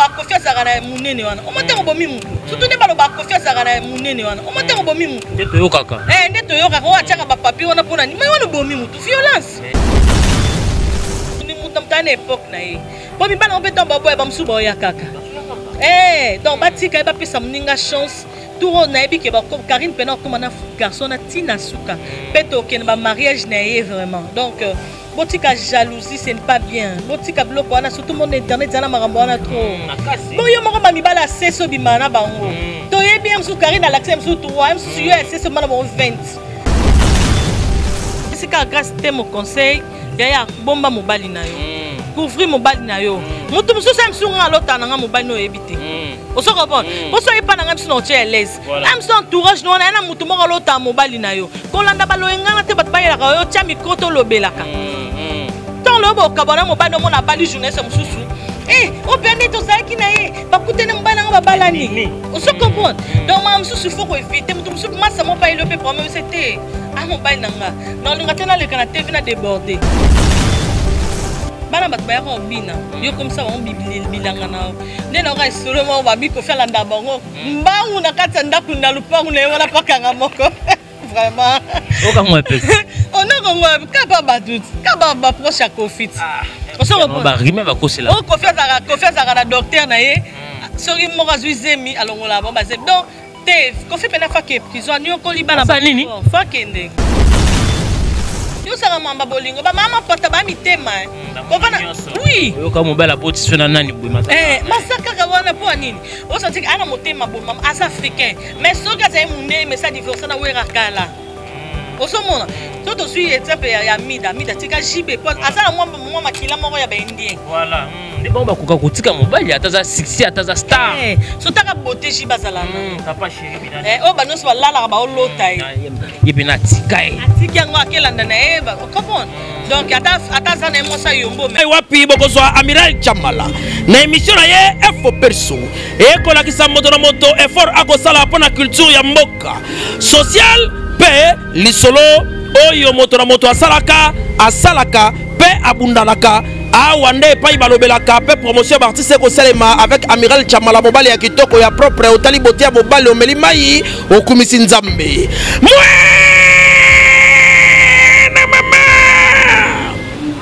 baloba Kofi azakana munene wana. Omonte ngobomi mutu. Surtout ne baloba Kofi azakana munene wana. Omonte ngobomi mutu. Ndeto yokaka. Ndeto yokaka o achaka ba papier wana pona ni. Mais wana bomi mutu violence. Ni mutu mtane époque na ye. Po mi bana obeto babo ya bamsu ba ya kaka. Donc batika e ba pesa mninga chance. Tout na ebi ke ba Karine pena ko mana garçon na tina suka. Peto ken ba mariage na ye vraiment. Donc botika jalousie ce n'est pas bien. Botika bloc wana surtout mon internet zana makambo wana trop. Bon yo moko mami bala seso bimana bango. To yebi msu Karine alaxem msu 3 msu yo seso mana bon 20. C'est ka grâce te mon conseil ya bomba mobali na yo. Couvrir mobali na yo. Mutu msu sem su nga lota na nga mobali no ebité. Oso comprendre. Oso yepa na nga msu no tie l'aise. Am son entourage no na mutu moko lota mobali na yo. Kolanda balo engana te batbayela ka yo tia micro to lobelaka. Tant lobo kabana mobali mo na bali journée msusu. O bien to zaki na ye. Bakute na mobali nga babala ni. Oso comprendre. Donc ma msusu faut ko éviter mutu msu massa mo pa ile pe problème c'était ah mobali na nga. Non linga tena le kana TV na déborder. Bana bat bayako bina yo comme ça on bilanga na ne na ka solo mo ba biko fela ndabango mbangu na kata ndaku na lupangu na wala pakanga moko vraiment oka mo pese on a comme kaba badut kaba ba proche Kofi on se reprend ba rime ba kosela o Kofi azaka na docteur na ye soki mo ka zuizemi alongola ba ba donc te Kofi pena fa ke prison yo ko libana ba nini fa kende yo sanga mamba bolingo ba mama pota ba mitema oui yo ka mobala position na nani boy mata masaka ka wana po nini o senti ana motema bo mama as africain mais soka za munene mais ça divorce na wera kala o so mona to to suis exemple ya mida tika jibe po asala mwa makila moko ya ba indien voilà ndi bomba koka kotika mobali ataza succès ataza star so taka beauté jiba zalana papa chéri binani o ba no so lala ba o lota yebina tika atiki yango akelanda na eba comprendre. Donc ata zana emosa yombo mais wapi bokozwa Amiral Chamala na émission na ye Info Perso e ko la kisa moto na moto effort akosala pona culture ya mboka social pe lisolo oyo moto na moto asalaka pe abundalaka awande pa ibalobelaka pe promotion d'artiste ko salema avec Amiral Chamala mobali ya kitoko ya propre otali botia mobali omeli mai okumisi nzambe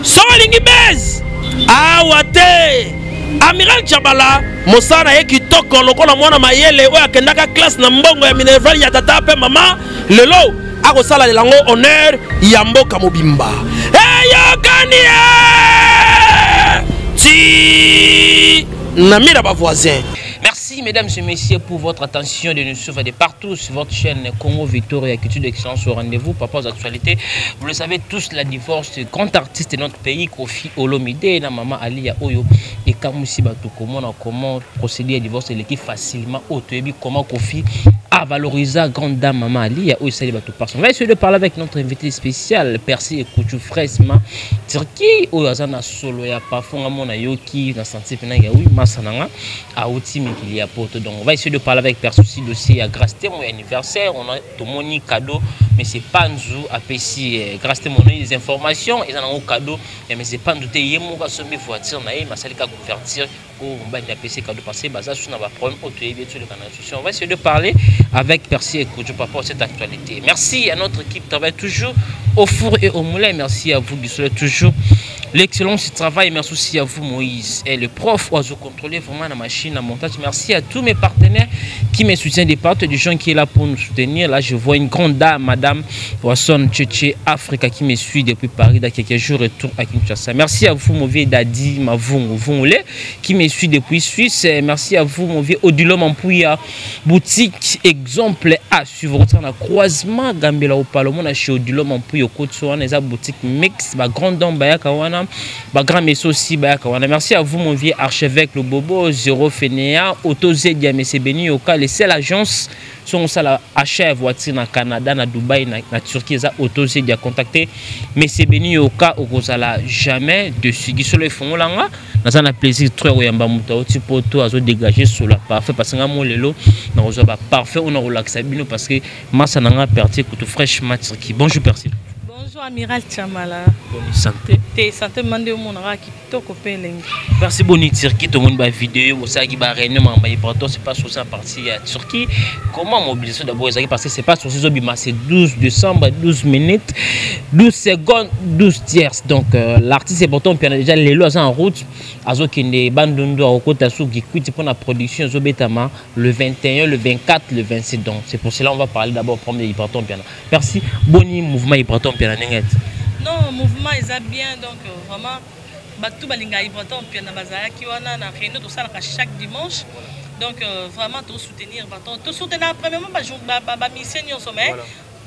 Solingi bez awate Amiral Chamala mosana ye kitoko lokola mwana mayele oyo akendaka classe na mbongo ya minerval ya tata pe mama lelo akosala lelango honneur ya mboka mobimba eyokani ti na mira ba voisin. Merci mesdames et messieurs pour votre attention de nous suivre de partout sur votre chaîne Congo Victoria Culture d'Excellence au rendez-vous papa aux actualités. Vous le savez tous, la divorce du grand artiste de notre pays Kofi Olomide na maman Alia Oyo et Kamusi Bato comment procéder à divorce et l'équipe facilement autoébi comment Kofi a valorisé grande dame maman Alia Oyo Sali Bato personne. On va essayer de parler avec notre invité spécial Percy et Kouchou Fraisma Turki Oyo Azana solo ya parfum mona yoki na senti pena ya oui masananga a outi qu'il y a pour donc on va essayer de parler avec personne aussi dossier à grâce mon anniversaire on a tout mon cadeau mais c'est pas nous à PC grâce mon des informations ils en ont cadeau mais c'est pas nous te mon va sommer voiture na ma sali ka convertir au bas de PC cadeau passé ça sur na problème auto bien sûr le canal social on va essayer de parler avec Percy et Kojo par rapport à cette actualité. Merci à notre équipe travaille toujours au four et au moulin, merci à vous qui soyez toujours l'excellence du travail, merci aussi à vous Moïse et le prof oiseau contrôler vraiment la machine à montage. Merci à tous mes partenaires qui me soutiennent des parts du gens qui est là pour nous soutenir. Là je vois une grande dame madame Poisson Tchétché Africa qui me suit depuis Paris dans quelques jours retour à Kinshasa. Merci à vous mon vieux Dadi Mavung qui me suit depuis Suisse. Merci à vous mon vieux Odilom Ampouya boutique exemple à suivre votre croisement Gambela au Parlement chez Odilom Ampouya au côté sur une boutique mix ba grande dame Bayakawana ba grand monsieur aussi Bayakawana. Merci à vous mon vieux archevêque le Bobo Zéro Fénéa Autozé Diamese Beni Oka les seules agences sont ça achat voiture na Canada na Dubaï na Turquie za Autozé dia contacter mais c'est Beni Oka okozala jamais de sugi sur le fond langa na un plaisir très oyamba muta oti poto azo dégager sur la parfait parce que ngamo lelo na ozo ba parfait on a relaxé bino parce que massa nanga perti kutu fraîchement Turquie. Bonjour Percy. Bonjour Bonjour Amiral Chamala. Bonne santé. T'es santé mandé au monde qui toko pelengi. Merci Bonnie Turquie, tout le monde va vidéo, vous savez qui va réunion mais pourtant c'est pas sur ça partie à Turquie. Comment mobiliser d'abord parce que c'est pas sur ces obima, c'est 12 décembre 12 minutes 12 secondes 12 tiers. Donc l'artiste est pourtant déjà les lois en route azo kinde bandondo au côté sous qui quitte pour la production zobetama le 21, le 24, le 26. Donc c'est pour cela on va parler d'abord premier hyperton piano. Merci Bonnie mouvement hyperton piano. Non, mouvement est bien donc vraiment tout balinga hyperton piano bazaya qui wana na réunion tout ça chaque dimanche. Donc vraiment tout soutenir tout soutenir premièrement ba mission au sommet.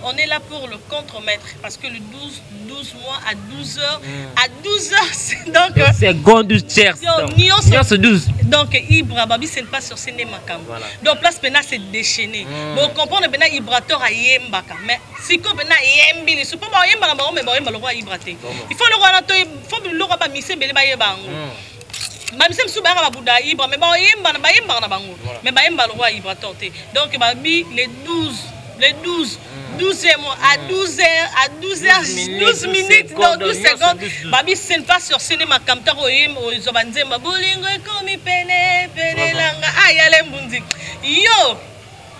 On est là pour le contre-maître parce que le 12 mois à 12 heures, à 12 heures, c'est donc... Seconde 12 tiers. Donc, 12. Donc, Ibra, Babi, c'est pas sur cinéma. Donc, place Pena, c'est déchaîné. Bon, comprendre Pena, Ibrator a Yembaka. Mais si on Pena Yembi, il faut pas Yemba, mais le roi Ibraté. Il faut le roi, il faut le roi, il faut le roi, même si je suis un Bouddha, mais le roi Ibrator. Donc, Babi, les 12e mois à 12 minutes, donc 12 secondes. Babi, c'est pas sur cinéma comme ça, aux Obanzemba, Bolingo, comme Pene, Langa, aïe, allez, Mundi. Yo!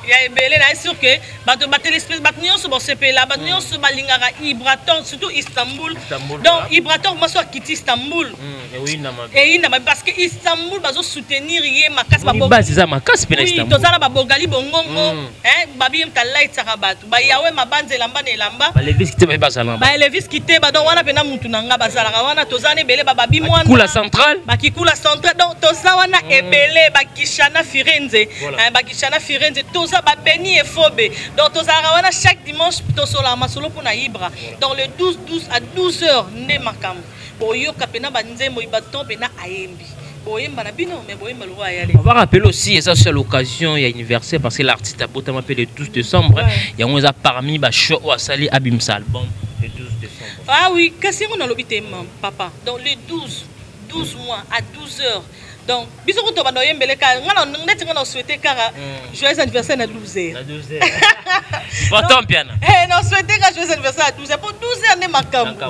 Il y a belé là sûr que bateau l'espèce batnion sur CP là batnion sur balingara Ibraton surtout Istanbul. Donc Ibraton moi soit quitter Istanbul. Et il parce que Istanbul bazo soutenir yé makas babo. Base ça makas pena Istanbul. Oui, tozala babogali bongongo babi mtalait sarabatu. Ba yawe mabanze lamba ne lamba. Ba levis kité ba bazala. Ba levis kité ba donc wana pena mutu nanga bazala wana tozane belé babi mwana. Kula centrale. Ba kikula centrale donc toza wana ebelé ba kishana Firenze. Ba kishana Firenze ba béni et phobé. Donc chaque dimanche tosola masolo pour na Ibra. Dans le 12 à 12 heures né makam. Boyo kapena banze mo ibaton pena ayembi. Boyemba na bino mais boyemba le roi y aller. On va rappeler aussi et ça c'est l'occasion il y a anniversaire parce que l'artiste a botamment appelé le 12 décembre. Il y a on a parmi ba show ou sali abimsa album le 12 décembre. Ah oui, qu'est-ce qu'on a l'obité papa. Donc le 12 mois à 12 heures. Donc, bisous to bando yembele ka ngana ndeti ngana souhaiter kara joyeux anniversaire à 12h. À 12h. Pourtant piano. Non souhaiter ka joyeux anniversaire à 12h pour 12h né makambo.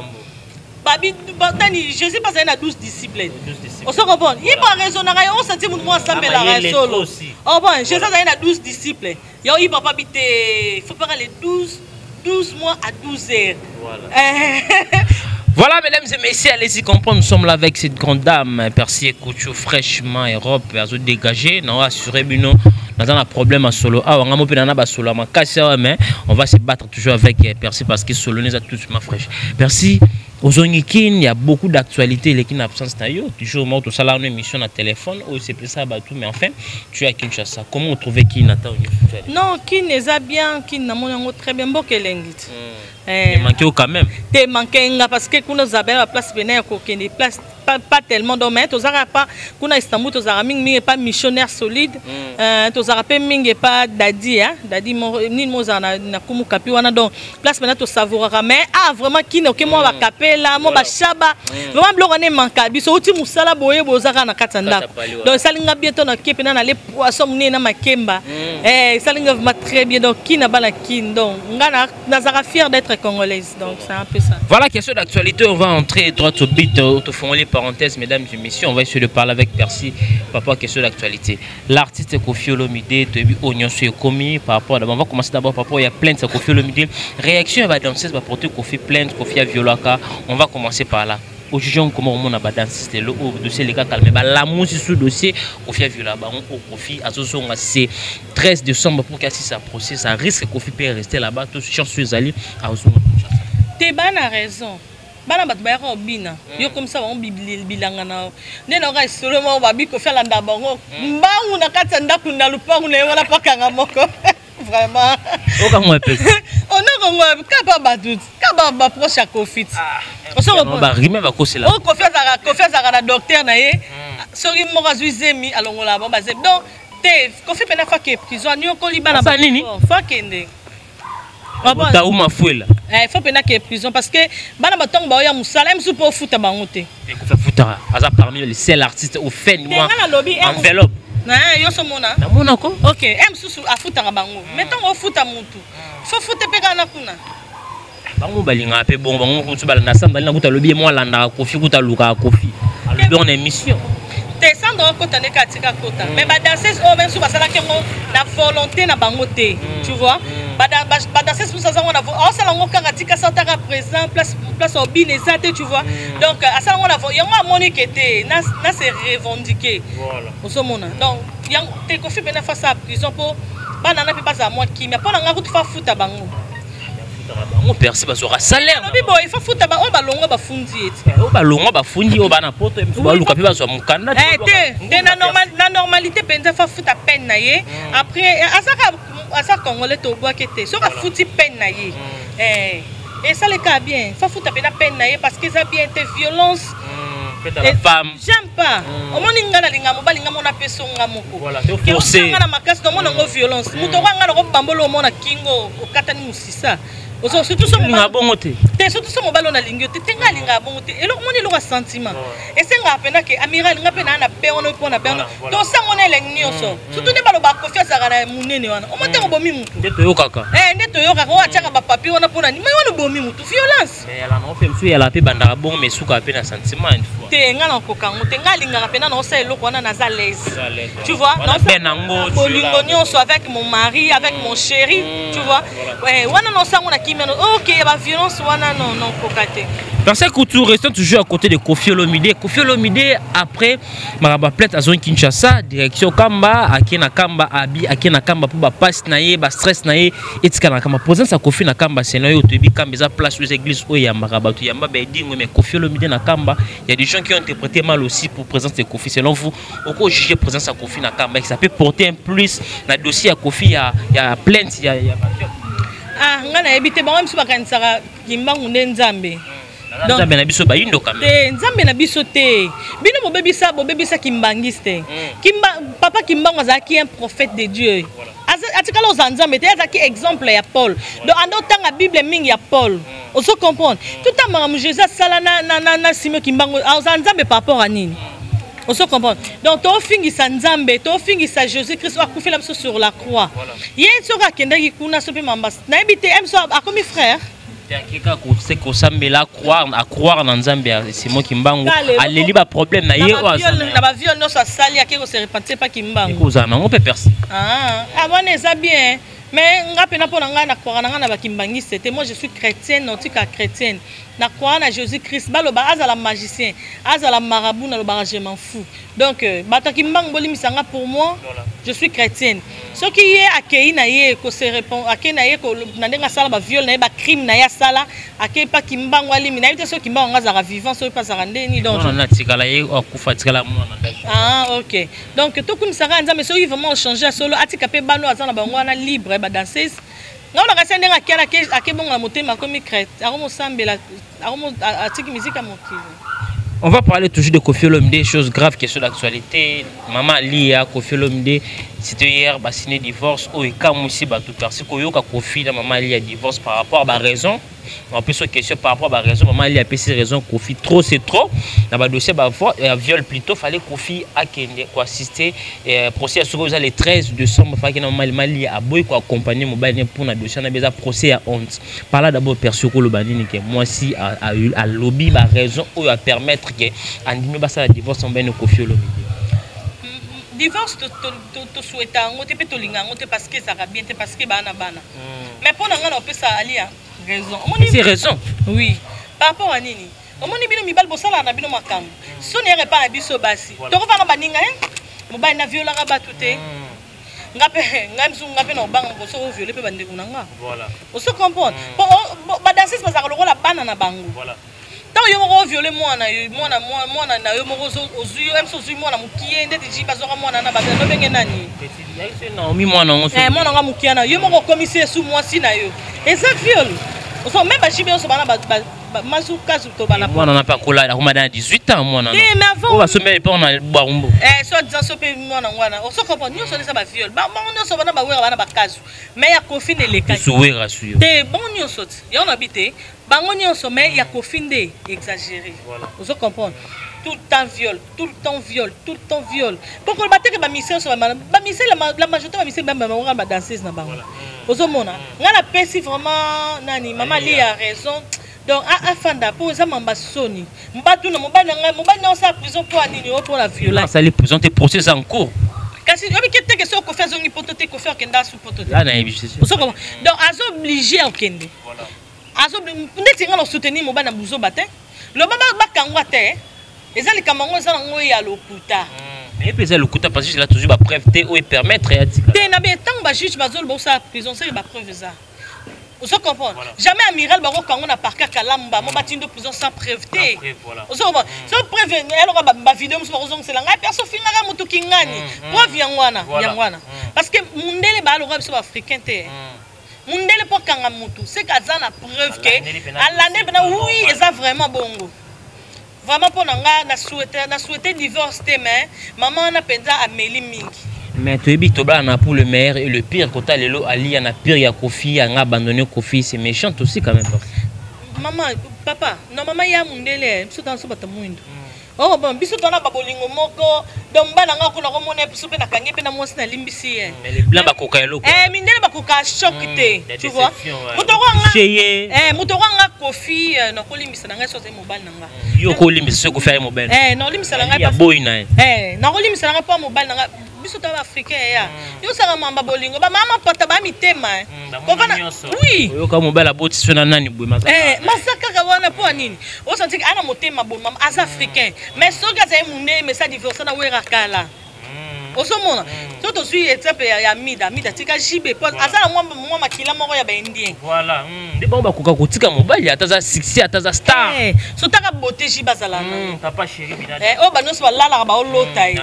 Babi batani Jésus passe à 12 disciples. On se comprend. Il va raisonner on sentit mon ensemble la solo. Oh bon, Jésus a 12 disciples. Yo il va pas biter, faut pas les 12 mois à 12h. Voilà. Voilà, mesdames et messieurs, allez-y comprendre, nous sommes là avec cette grande dame, Percy Couture, fraîchement Europe, dégagé, nous assuré, nous avons un problème à solo. Ah, on a solo, on va se battre toujours avec Percy parce que solo nous a tous ma fraîche. Percy, aux Onikin, il y a beaucoup d'actualités, les qui n'ont absence d'ailleurs. Toujours mort, tout ça là, une émission à téléphone, ou c'est plus ça, tout, mais enfin, tu es à Kinshasa. Comment vous trouvez qui n'a pas Non, qui n'est bien, qui n'a pas très bien, beaucoup l'engit. Il manquait quand même. Il manquait parce que nous avons la place vénère, place pas tellement domaine. Nous n'avons pas, nous Istanbul, nous n'avons pas missionnaire solide. Nous n'avons pas Dadi, Dadi, ni Moza na kumu kapi wana donc place maintenant tu savourer mais vraiment qui ne que moi va caper là moi va chaba vraiment bloqué manqué biso uti musala boye bozaka na katanda donc ça linga bientôt na kepe na les poissons ni na makemba ça linga vraiment très bien donc qui n'a pas la kin donc ngana nazara fier d'être congolaise donc c'est un peu ça. Voilà, question d'actualité, on va entrer droit au but, au fond les parenthèses mesdames et messieurs, on va essayer de parler avec Percy par rapport à question d'actualité. L'artiste Koffi Olomide tu vu oignon sur commis par rapport d'abord on va commencer d'abord par rapport il y a plainte de Koffi Olomide réaction va danser va porter Koffi plainte Koffi a violaka on va commencer par là au juge comment on a dansé le dossier les gars calme la musique sous dossier Koffi a violaka au Koffi à ce sont c'est 13 décembre pour qu'à si ça procès ça risque Koffi peut rester là-bas tous chance sur Ali à Ozuma. T'es ban a raison. Bana bat ba ko bina yo comme ça on bilanga na ne na ga seulement ba bi ko faire la ndabango mbangu na kati ndaku na lupangu na wala pakanga moko vraiment o ka mo pese on a ngo ka ba badut ka ba proche à Koffi on se reprend ba rime ba ko cela o Koffi za na docteur na ye sori mo ga zuizemi alongola ba zeb donc te Koffi pena fa ke prison ni ko libana ba nini fa kende ta uma fuela il faut pena que prison parce que bana batong ba ya musala même sous pour futa bango te ko fa futa aza parmi les seuls artistes au fait moi enveloppe na yo so mona na mona ko OK même sous a futa bango mettons au futa mutu faut futa pe kana kuna bango balinga pe bon bango kutu balanda samba na kuta lobi moi landa kofi kuta luka kofi alors on émission te sandro kota ne katika kota mais ba danseuse o même sous basala kengo na volonté na bango te tu vois ba danseuse pour ça on a on sala ngo kanga tika santa ka présent place au binesa te tu vois donc asala ngo na yango monique était na se revendiquer voilà osomona donc yang te kofi bena face à prison pour bana na pe pas à moi qui mais pas na nga kutu fa futa bango on perçoit bazora salaire il faut foutre ba on balongo ba fundi o balongo ba fundi o bana poto e ba luka pe bazwa mukanda te na normalité penza fa foutre peine na ye après asaka congolais to bois kete so ka fouti peine na ye et ça le cas bien fa foutre peine na ye parce que ça bien te violence la femme j'aime pas au moins ngana linga mobali nga mona peso nga moko voilà te forcer ngana makasi no mona ngo violence muto nga ngo bambolo mona kingo okatani musisa surtout so linga bongo te surtout so mobali na lingi te tenga linga bongo te elo moni lo sentiment et senga pena ke amiral nga pena na pe ono pona pe to sango na lengi nyonso surtout ne balo ba confiance na munene wana o motengo bomi mutu ndeto yo kaka ndeto yo kaka o achaka ba papier wana pona ni mai wana bomi mutu violence mais ala no fe msu ya la pe banda bongo mais suka pe na sentiment une fois te nga na kokango te nga linga pena na osa eloko wana na za l'aise tu vois na benango bolingo nyonso avec mon mari avec mon chéri tu vois ouais wana no sango na ok, il y a la violence, non, cocaté. Dans ce couture, restons toujours à côté de Koffi Olomide. Koffi Olomide, après, Maraba Plate à zone Kinshasa, direction Kamba, Akena Kamba, Abi, Akena Kamba pour passe naïe, stress naïe, et ce qu'on a comme présence à Koffi na Kamba, c'est là où tu vis Kamba, ça place aux églises où il y a Maraba, tu y a Mabedi, mais Koffi Olomide na Kamba, il y a des gens qui ont interprété mal aussi pour présence de Koffi. Selon vous, au quoi juger présence à Koffi na Kamba, ça peut porter un plus dans le dossier à Koffi, il y a plainte, il y a ngana ebite ba msu bakanisaka kimbangu nde nzambe donc nzambe na biso bayindo quand même nzambe na biso te bino bobebisa kimbangiste papa kimbangu azaki un prophète de Dieu atikala oza nzambe te azaki exemple ya Paul donc ando tanga Bible mingi ya Paul oso comprendre tout à mamu Jésus sala na Simon kimbangu oza nzambe par rapport à nini on se comprend. Donc, tu as fini sa Nzambe, tu as fini sa Jésus-Christ, a coupé la chose sur la croix. Il y a une chose qui est kuna sopi mambas. Na habité M so a comme frère. Quelqu'un qui ko sambela croire dans Nzambe c'est moi kimbangu aleli ba problème na ye wa na ba viol no sa sali a ko se repentir pas kimbangu. Ko za na on peut percer. Abone ça bien. Mais nga pena pona nga na croire na ba kimbangiste te moi je suis chrétienne non tu ka chrétienne na croire na Jésus-Christ baloba azala magicien azala marabout na loba je m'en fous donc bata kimbang bolimisanga pour moi je suis chrétienne ce qui est akei na ye ko se répond akei na ye ko na ndenga sala ba viol na ba crime na ya sala akei pa kimbang wali mina ite so kimbang nga za vivant so pa za ndeni donc on a tikala ye akufa tikala mwana OK donc to kumisanga nzambe so il vraiment changer solo atika pe bano azana bango na libre ba danseuse non on a sendé à quel bon la montée ma comme crête musique à monter. On va parler toujours de Koffi Olomide, choses graves qui sont d'actualité. Maman Lia Koffi Olomide, c'était hier bassiné divorce au cas aussi tout parce que Koyoka Koffi maman Lia divorce par rapport à la raison. On peut se questionner par rapport à la raison. Maman Lia a raison Koffi trop c'est trop. Dans le dossier viol plutôt fallait Koffi à Kende quoi assister procès à ce les 13 décembre fallait que maman Lia a boy quoi accompagner mobile pour le dossier on a besoin procès à honte. Par là d'abord perçu que le banini que moi si à lobby la raison ou à permettre que andimi basa la divorce on ben Koffi Olomide. Divorce to souhaite ngo te pe to linga ngo te parce que ça va bien te parce que bana mais pour nga na opesa alia raison c'est raison oui par rapport à nini omoni bino mibal bosala na bino makambo soni ere pa na biso basi to ko vana baninga mobali na viola ga batute ngamsu ngape na banga ko so violer pe bande kunanga voilà on se comprend ba danser pas ça lokola bana na bango voilà tant yo mo violer moi na yo mo ozuyo emso ozuyo moi na mukie ndeti ji bazora moi na ba no benge nani Naomi moi na ngoso moi na mukie na yo mo commissaire sous moi si na yo et ça viol on so même ba jibe on so bana ba mazuka to bana moi na pas kola na 18 ans moi na mais avant on va se mettre pas na barumbo soit disant so pe moi na ngwana on so comprend nyo so les ba viol ba on so bana ba wera bana ba kazu mais ya Koffi ne le cas souwera suyo te bon nyo so ya on habité bango nyonso mais ya Koffi nde exagéré voilà on se comprendre tout le temps viol, tout le temps viol, tout le temps viol. Pourquoi battre que ma mission sur la majorité de ma mission même ma danseuse na bango. Ozomona. Nga la pesi vraiment nani maman li a raison. Donc afanda pour ça mamba soni. Mbatu na mobali na sa prison pour anini pour la violence. Ça les présenter procès en cours. Kasi yobi kete que so ko faire zongi potote ko faire kenda su potote. Là na ébiché. Donc azo obligé à kende. Voilà. Azo ndeti nga no soutenir mobali na buzo batin. Le baba bakangwa te. Ezali kamango ezala ngo ya lokuta. Mais peut-être lokuta parce que là toujours ba preuve te ou permettre ya tika. Te na be tant ba juge bazol bo sa prison c'est ba preuve ça. Vous se comprenez? Jamais amiral baro kango na parka kalamba mo batindo prison sans preuve te. Vous se comprenez? Sans preuve elle aura ba vidéo mo bazong c'est la ngai perso finara mutu kingani. Preuve yangwana. Parce que mundele ba lo biso africain te. Mundele po kanga mutu c'est kazana preuve que alande bena oui eza vraiment bongo. Vraiment pour nanga na souhaiter divorce mais maman na penza ameli mingi. Mais tu es bitoba pour le meilleur et le pire quand t'as lelo ali na pire ya Kofi a abandonné Kofi c'est méchant aussi quand même. Maman papa non maman ya mundele biso dans so bata muindo. Oh bon biso tona babolingo moko donc bana nga ko na komona biso pe na kangi pe na mosi na limbisi mais les blancs bakoka eloko. mindele bakoka choc te tu vois. Mutoko nga Kofi na ko limbisa na nga so mobile na nga. Yo ko limbisa so ko faire mobile. Non limbisa na nga ya boy na. Na ko limbisa na nga pa mobile na nga biso ta africain ya. Yo sanga mamba bolingo ba mama pata ba mitema. Oui. Yo ka mobile aboti so na nani boy masaka. Masaka ka wana po nini? O senti ana motema bon mama as africain. Mais so ga za munde mais ça divorce na wera kala. Osomona. Toto suis exemple ya mida tika jibe po asala mwa makila moko ya ba indien. Voilà. De bon ba koka kotika mobile ataza succès ataza star. So taka beauté jiba zalana. Papa chéri bina. O ba no so lala ba olota e.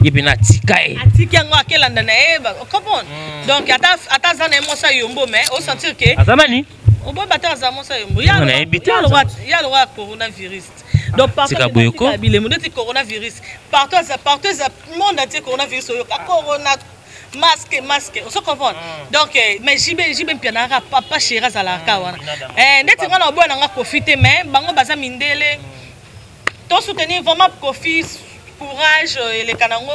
Yebina tika e. Atika ngo akelanda na e ba. Comprendre? Donc ata zana emosa yombo mais o sentir que azamani o bo bata za emosa yombo. Ya le roi coronavirus. Donc partout le coronavirus partout le monde entier coronavirus corona masque on se comprend donc mais jibe pianara papa chéra zalaka wana ndeti ngana obo na nga profiter mais bango baza mindele to soutenir vraiment Kofi courage et les kanango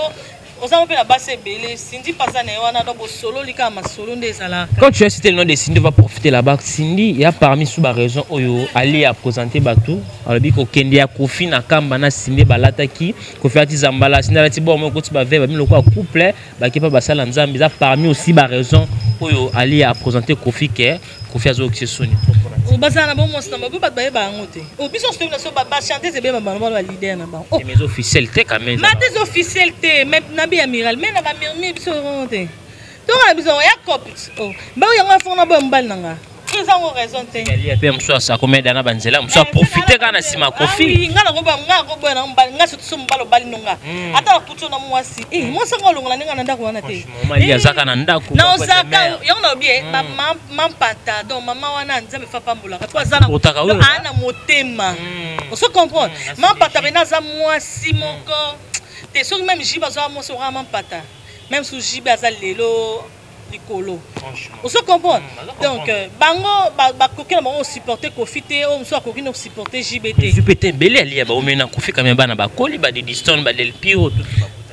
osamo pe na base belé Cindy pasane wana donc solo lika ma solo ndezala. Quand tu as cité le nom de Cindy, va profiter là-bas. Cindy, il y a parmi sous la raison oyo Ali a présenté Batou. Alors bi ko Kendi a Kofi na kamba na Cindy balata ki Kofi ati zambala Cindy ati bon mo ko ti ba ve ba mi loko couple ba ki pa basala nzambi za parmi aussi ba raison oyo Ali a présenté Kofi ke Kofi azo ki soni. O bazana bon mo stamba ba ba ba ngote. O biso sto na so ba chanter c'est bien ba ba leader na ba. Mais officiel te quand même. Ma des officiel te même nabi amiral mais na ba mirmi biso ngote. Donc on a besoin ya copie. Oh, ba yo nga fona ba mbal nanga. Ils ont raison te. Ali a pe mso sa combien d'années banzela, mso profiter kana sima Kofi. Oui, nga ko ba na mbal nga so mbalo bali nonga. Ata na puto na mwasi. Mo sa ngolo ngala nga na ndako wana te. Mama ali azaka na ndako. Na osaka yo na bien ba mampata donc mama wana nzambe fa pambula. Ka to zana. Ana motema. On se comprend. Mampata bena za mwasi moko. Te so même jiba zo mo so mampata. Même sous jiba za lelo likolo. On se comprend. Donc bango ba kokela bango supporter Kofi te o mso akoki no supporter JBT. JBT belé ali ba o mena Kofi quand même bana ba koli ba de distance ba del piro tout.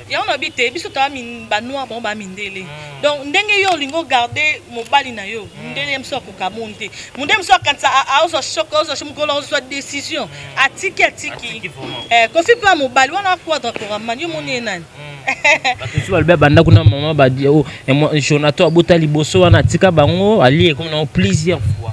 Ya on habite biso ta min ba noir ba mindele. Donc ndenge yo lingo garder mobali na yo. Ndele mso akoka monter. Munde mso akanta a ozo choc ozo chimukolo ozo décision. Atiki. Kofi pa mobali wana kwa d'accord man yo moni nani. Parce que le banda kuna maman ba di o Jonathan abota liboso wana tika bango ali comme na plusieurs fois.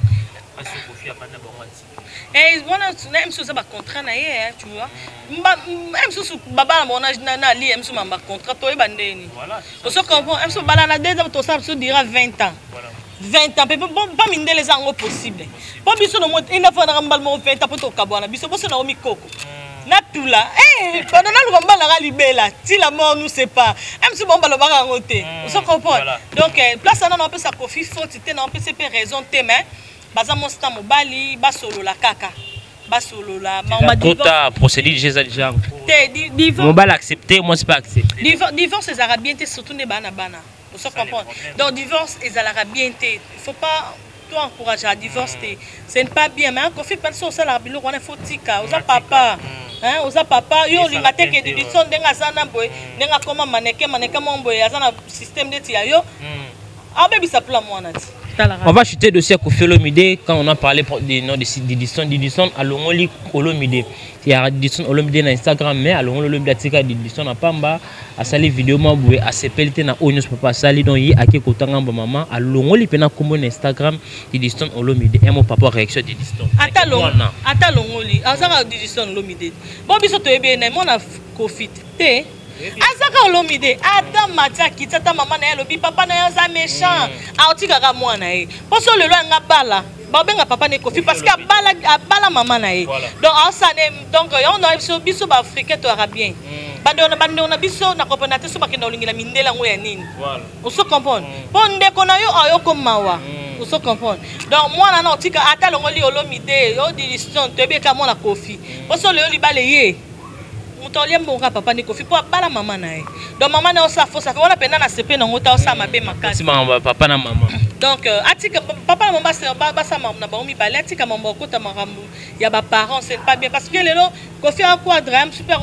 Parce que Kofi a pas na bango tika. Voilà même sous ba contrat na ye tu vois. Même sous baba na ali même sous ma contrat to e bandeni. Voilà. On se comprend même sous bala na deux ans to ça dira 20 ans. Voilà. 20 ans pas minde les ango possible. Pas biso no il na fa na mbalmo 20 ans pour to kabwana biso boso na omi koko. Natula pendant le combat la libella si la mort nous sépare même si bon ba le ba ngote on se comprend donc place na on peut sa Kofi faute te na on peut c'est raison te mais baza mo sta mobali ba solo la kaka ba solo la ma divorce procédure déjà te divorce mobile accepter moi c'est pas accepter divorce les arabiens te surtout ne bana on se comprend donc divorce les arabiens te il faut pas toi encourager à divorcer c'est pas bien mais Kofi pense au salaire bilo on est faut tika aux papa hein oza papa yo linga te ke didition ndenga sana boy ndenga koma maneke mon boy azana système de tia yo abebisa pula mwana ti. On va chuter dossier à Olomide quand on a parlé des noms de Didison à Longoli Olomide. Il y a Didison Olomide sur Instagram, mais à Longoli Olomide Didison à Pamba, à Sali vidéo maboué, à CPLT na Onyos Papa Sali donc il a qui kotanga maman à Longoli pena comme Instagram Didison Olomide et mon papa réaction Didison. Ata Longoli, azaka Didison Olomide. Bon biso to ebe na mona Covid te. Azaka Olomide, ata matia kitata maman na lobi papa na yo za méchant. Aotika ka mwana e. Poso le lo nga bala. Ba benga papa ne kofi parce que abala maman na e. Donc donc on a biso ba africain to arabien. Bando na biso na kopona te so ba kenda olingila mindela ngo ya nini. Voilà. On se comprend. Bon ndeko na yo ayo komawa. On se comprend. Donc mwana na otika ata Longoli Olomide, yo Didison to be ka mwana kofi. Poso le yo libale ye. Mutolia mbonga papa ni kofi po bala mama na e. Donc maman na osa fosa on a pena na CP na ngota osa mabe makasi. Si maman papa na maman. Donc atika papa na maman c'est basa maman na ba mi bala atika maman kota marambu ya ba parents c'est pas bien parce que lelo kofi a quadram super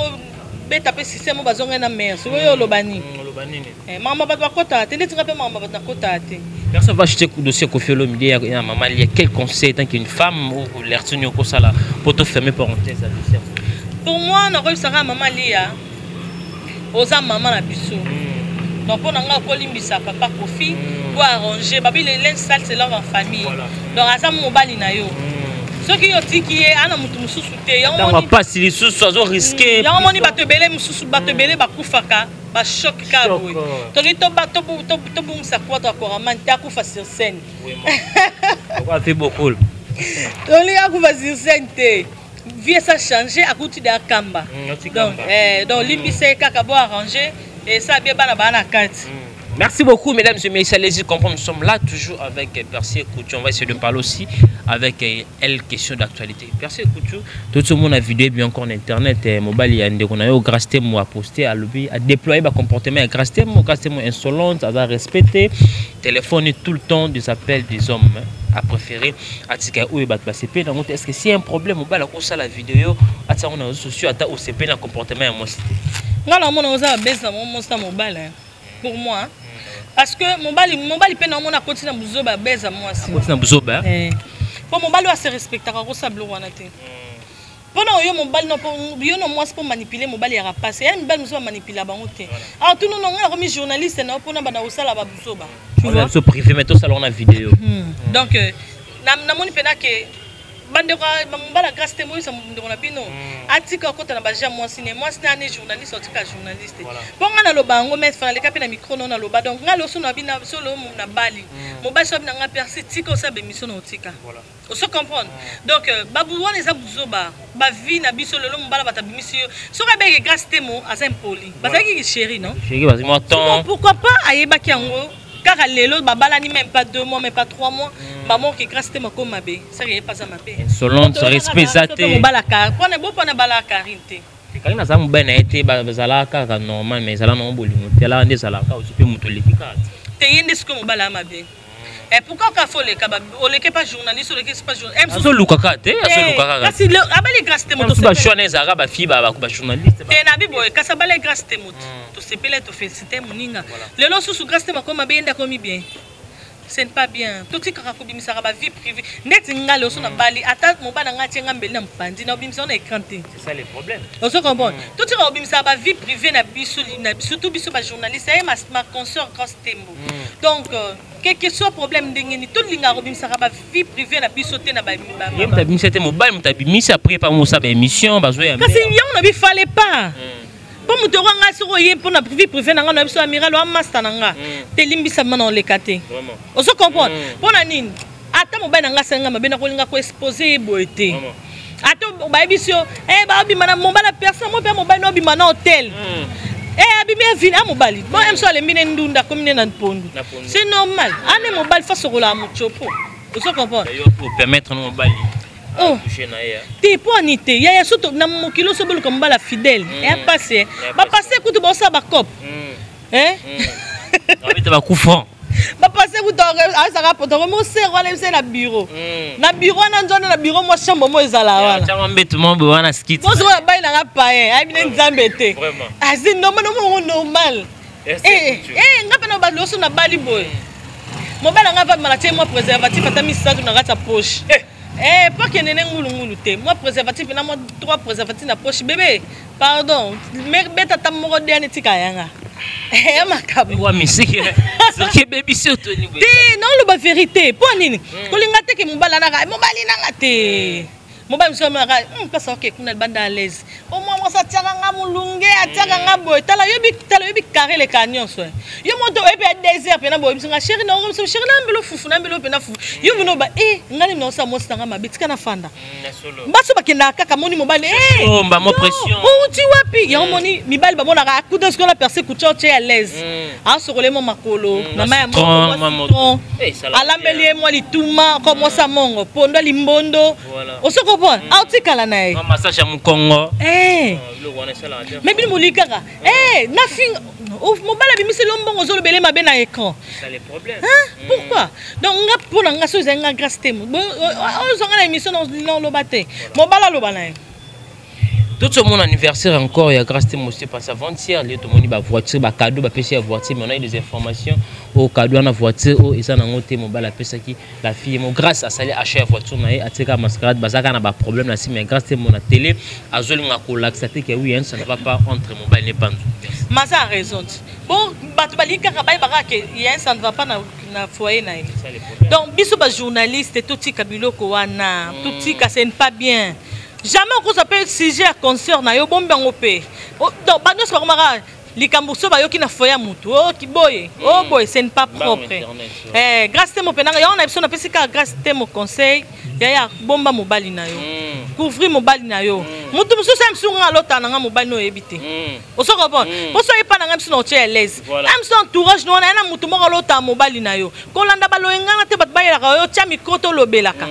beta pe système bazonga na mère so yo lobani. Lobani ni. Maman ba kota te ndeti ngape maman ba kota te. Personne va acheter le dossier Kofi Olomide à maman il y a quel conseil tant qu'une femme ou l'air ko sala pour te fermer parenthèse à dossier. Pour moi, on a sera maman lia. Oza maman na biso. Donc on a kolimbisa papa Kofi pour arranger. Babi les linge sale c'est leur en famille. Donc asa mobali na yo. Ce qui yo tiki ana mutu mususu te. On va pas si les sous soient risqués. Ya moni batebele mususu batebele bakufaka ba choc ka boy. Donc to bumsa kwa to akoraman ta kufa sur scène. Oui. On va faire beaucoup. To li akufa sur scène te. Vie ça changer à côté de Kamba. Donc l'imbissé kaka bo arranger et ça bien bana carte. Merci beaucoup mesdames et messieurs, les comprendre nous sommes là toujours avec Percy Coutu. On va essayer de parler aussi avec elle question d'actualité. Percy Coutu, tout le monde a vidéo bien encore en internet mobile il y a des qu'on a eu grâce temo à poster à lobby à déployer ba comportement grâce temo insolente à respecter téléphoner tout le temps des appels des hommes à préférer atika ou ba CP dans est-ce que si un problème mobile à ça la vidéo à ça on a réseaux sociaux à OCP dans comportement à moi cité. Ngala mona oza baisse na mon mobile pour moi. Parce que mon bali pe na mona continue buzoba beza moi si. Continue buzoba. Pour mon bali se respecter ka ko sablo wana te. Pendant yo mon bali no yo no moi pour manipuler mon bali ya passer. Elle me bali muso manipuler bango te. Alors tout non on a remis journaliste na pona bana osala ba buzoba. Tu vois ce privé mais tout ça on a vidéo. Donc na moni pena que bande ko mbala grâce te moyo sa ndo na bino atika ko tana ba ja moi cinéma ni journaliste otika journaliste bon ngana lo bango mais fa le kapena micro non na lo ba donc ngalo so na bina so lo na bali mo ba so bina nga persi tika sa be mission otika voilà on se comprendre donc babu wana eza buzoba ba vie na biso lo mbala bata mission so ka be grâce te mo asa impoli bazaki ki chéri non chéri vas-y moi temps pourquoi pas ayeba ki yango car lelo babala ni même pas 2 mois même pas 3 mois maman qui grâce te mako mabe ça qui est pas ça mabe selon ce respect zaté mo bala car pona bo pona bala carinte quand na za mo bena été bazala car normal mais zala no bolingo tela ndé zala ka aussi pe mutoliki ka te yende ce que mo bala mabe et pourquoi ka faut les ka o le pas journaliste o le pas journaliste aso lukaka te aso lukaka kasi le abali grâce te moto ba chone zara ba fi ba journaliste te na bibo kasa bala grâce te moto to sepele to féliciter moninga le lo sous grâce te mako mabe nda komi bien. Ce n'est pas bien. Tout ce qui a bimisa ba vie privée. Net ngalo so na bali ata mo ba na ngati ngambeli na mpandi na bimisa na écran té. C'est ça le problème. On se comprend. Tout ce qui a bimisa ba vie privée na biso surtout biso ba journaliste et ma consœur grosse tembo. Donc quel que soit problème ndengeni tout linga bimisa ba vie privée na biso té na ba. Yem ta bimisa té mobile mo ta bimisa après pas mo sa ba émission ba zo ya. Parce que yon na bi fallait pas. Pour me dire nga soko ye pour na privé privé na nga na biso amiral wa master na nga te limbisa mana on lekate vraiment on se comprend pour na nini ata mo ba na nga senga mabe na ko linga ko exposer boete ata ba biso ba bi mana mo ba la personne mo pe mo ba no bi mana hotel abi bien vini a mo bali bon em so le mine ndunda comme ne na pondu c'est normal ane mo bali fa soko la mo chopo on se comprend pour permettre no bali. Oh, t'es pas nité. Il y a surtout dans mon kilo so bolo comme la fidèle. Et passer. Ba passer écoute bon ça ba cop. Hein? Avec ta coup franc. ba passer ku to azaka poto mo ser wala c'est na bureau na bureau na bureau mo chambre mo ezala wala chama mbeto mo bo wana skit mo so ba ina nga paye ai bine nzambe te asi normal ngapa na ba loso na bali boy mo bala nga va malatie mo préservatif ata misatu na rata poche pas que nene ngulu te moi préservatif na mo 3 préservatifs na poche bébé pardon mais beta tamoko de ani tika yanga makabo wa misiki so ke baby surtout ni te non le vérité po nini kolinga te ke mobala na mobali na ngate mobali so mara pasa ok kuna banda à l'aise au moins moi ça tiaka nga mulunge atiaka nga boy tala yobi carré les canyons so yo moto e pe désert pe na boy bisinga chéri na ngom so chéri na mbelo fufu na mbelo pe na fufu yo bino ba ngani na sa mosta nga mabitika na fanda baso bakenda kaka moni mobali mba mo pression tu wapi ya moni mibali ba mona ka kuda sko la percer couture à l'aise a sokole mo makolo na maya mo alambeli mo lituma comme ça mongo pondo limbondo osoko artikala na ye massage ya mukongo mais bino molikaka na finga mobala bimisi lombongo ozolobele mabe na écran pourquoi donc nga mpona nga so ezali nga grâce te ozonga na émission noloba te mobala aloba na ye tout mon anniversaire encore, il y a grâce à moi aussi parce avant-hier, les tomoni ba voiture, ba cadeau, ba pêcher à voiture, mais on a eu des informations au cadeau à la voiture, et ça n'a pas mon bal la pêche qui la fille, mon grâce à ça les acheter à voiture, na atika mascarade, bazaka na ba problème là si mais grâce à mon télé, à zoli nga collak, ça fait que oui, ça ne va pas entre mon bal n'est pas. Masa a raison. Bon, batu balika ka bay baraka, ça ne va pas na foyer na. Donc biso ba journaliste tout tika biloko wana, tout tika c'est pas bien. Jamais on s'appelle sujet à concert na yo bombe ngopé. Donc bando so komara likambo so ba yo ki na foya mutu. Ki boye. Boy, c'est pas propre. Grâce te mo penanga yo na biso na pesika grâce te mo conseil ya bomba mobali na yo. Couvrir mobali na yo. Mutu muso sa msunga lota na mobali no ebité. Oso comprendre. Poso yepa na ngam sino à l'aise. Am son entourage no na mutu mo lota mobali na yo. Ko landa baloyenga na te bat bayela ka yo tia micro to lobelaka.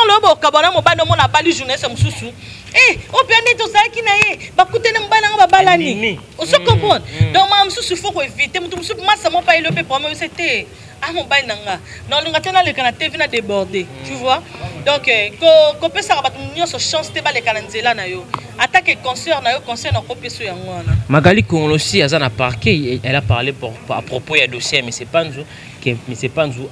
Le beau cabana mobile mon a bali journée c'est mususu au bien tout ça qui naie ba coûter na mbala nga balani on se comprend donc ma mususu faut éviter mutu mususu massa mon pas le pe pour moi c'était mobile nanga non le ngata na le kana TV na déborder tu vois donc ko pesa ba tunyo so chance te ba le kana nzela na yo attaque concert na yo concert na ko peso yango wana Magali Kongolo aussi azana parquet elle a parlé à propos ya dossier mais c'est pas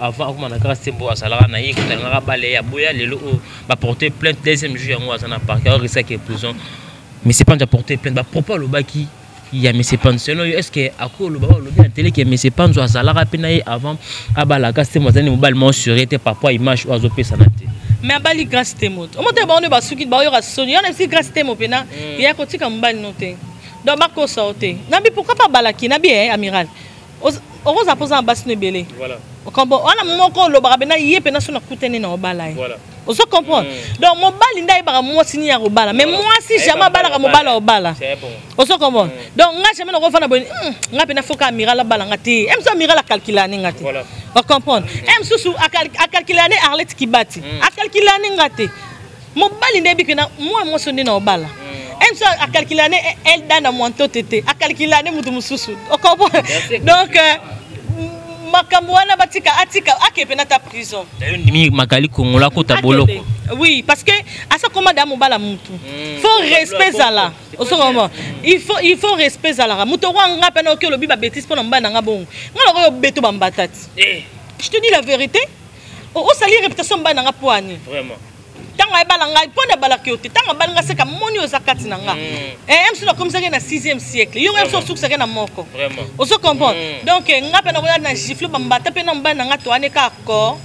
avant on a grâce tembo à salara na yi kutanga balé ya boya lelo ba porter plainte deuxième jour yango azana parquet alors ça qui est prison mais c'est pas de porter plainte ba propos lo baki il y a mais c'est pas selon est-ce que ako lo ba lo bien télé que mais c'est pas à salara penaye avant abala grâce tembo azani mobile mon surité papa image ozo pesa na te mais abali grâce tembo o mote ba on ba suki ba yo ra soni on a si grâce tembo pena ya ko tika mobile noté donc ba ko sauter nabi pourquoi pas balaki nabi amiral on a posé un bassin de belé. Voilà. On a mon corps le barabena yé pena sur la coutene na obala. Voilà. On se comprend. Donc mon bal inda ibara moi signé à obala. Mais moi si jamais bala mo bala obala. C'est bon. On se comprend. Donc nga jamais no refana bon. Nga pena foka amiral la bala ngati. Em so amiral la calculer ngati. Voilà. On comprend. Em susu a calculer Arlette Kibati. A calculer ngati. Mon bal inda bikena moi sonné na obala. Em so a calculer elle dans mon tete. A calculer mutu mususu. On comprend. Donc Makamwana batika atika akepena ta prison. Ndimi Magali Kongola ko taboloko. Oui, parce que à ça comment da mobala mutu. Faut respect zala. Il faut respect zala. Muto nga pena que le biba bêtise pour mbana nga bon. Nga lo beto bambatati. Je te dis la vérité. O sali réputation mbana nga poani. Vraiment. Tanga ebala ngai pona bala kyote tanga bala ngase ka moni ozakati nanga emso na comme ça na 6e siècle yo emso suk ça na moko vraiment on se comprend donc ngape na koya na gifle bambata pe na mbana nga to aneka ko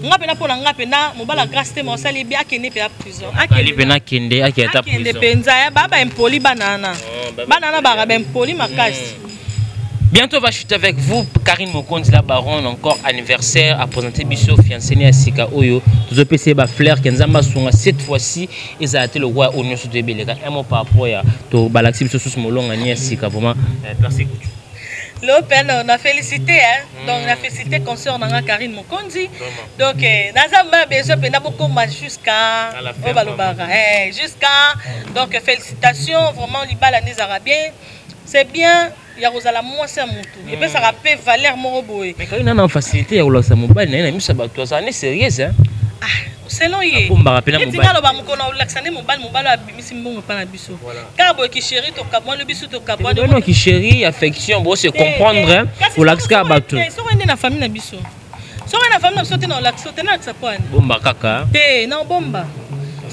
ngape na pona ngape na mobala grâce te mo sali bi akene pe a prison akeli pe na kende aketa prison akende penza ya baba impoli banana banana ba ba impoli makasi. Bientôt va chuter avec vous Karine Mokonzi la baronne encore anniversaire à présenter Bisso fiancé à Sika Oyo tous PC ba Flair Kenzamba songa cette fois-ci ils a été le roi au nyonso de Beleka un mot par rapport à to balaxi Bisso sous molonga ni Sika vraiment merci beaucoup. L'open on a félicité donc on a félicité concert nanga Karine Mokonzi donc nazamba besoin pena beaucoup jusqu'à Obalobara jusqu'à donc félicitations vraiment libala les arabiens c'est bien ya kozala mwasi ya mutu epesaka pe valeur moko boye mais Karine na facilité ya kolakisa mobali na miso bato azala sérieuse hein selon ye apombaka pe na mobali tingaloba mokona olakisa nde mobali abimisi mbongo mpa na biso kaka boye kisheri tokabwana biso tokabwana kisheri affection bo se comprendre olakisaka bato soki nde na famille na biso soki na famille na biso te na olakisa te na olakisa po ani bomba kaka te na obomba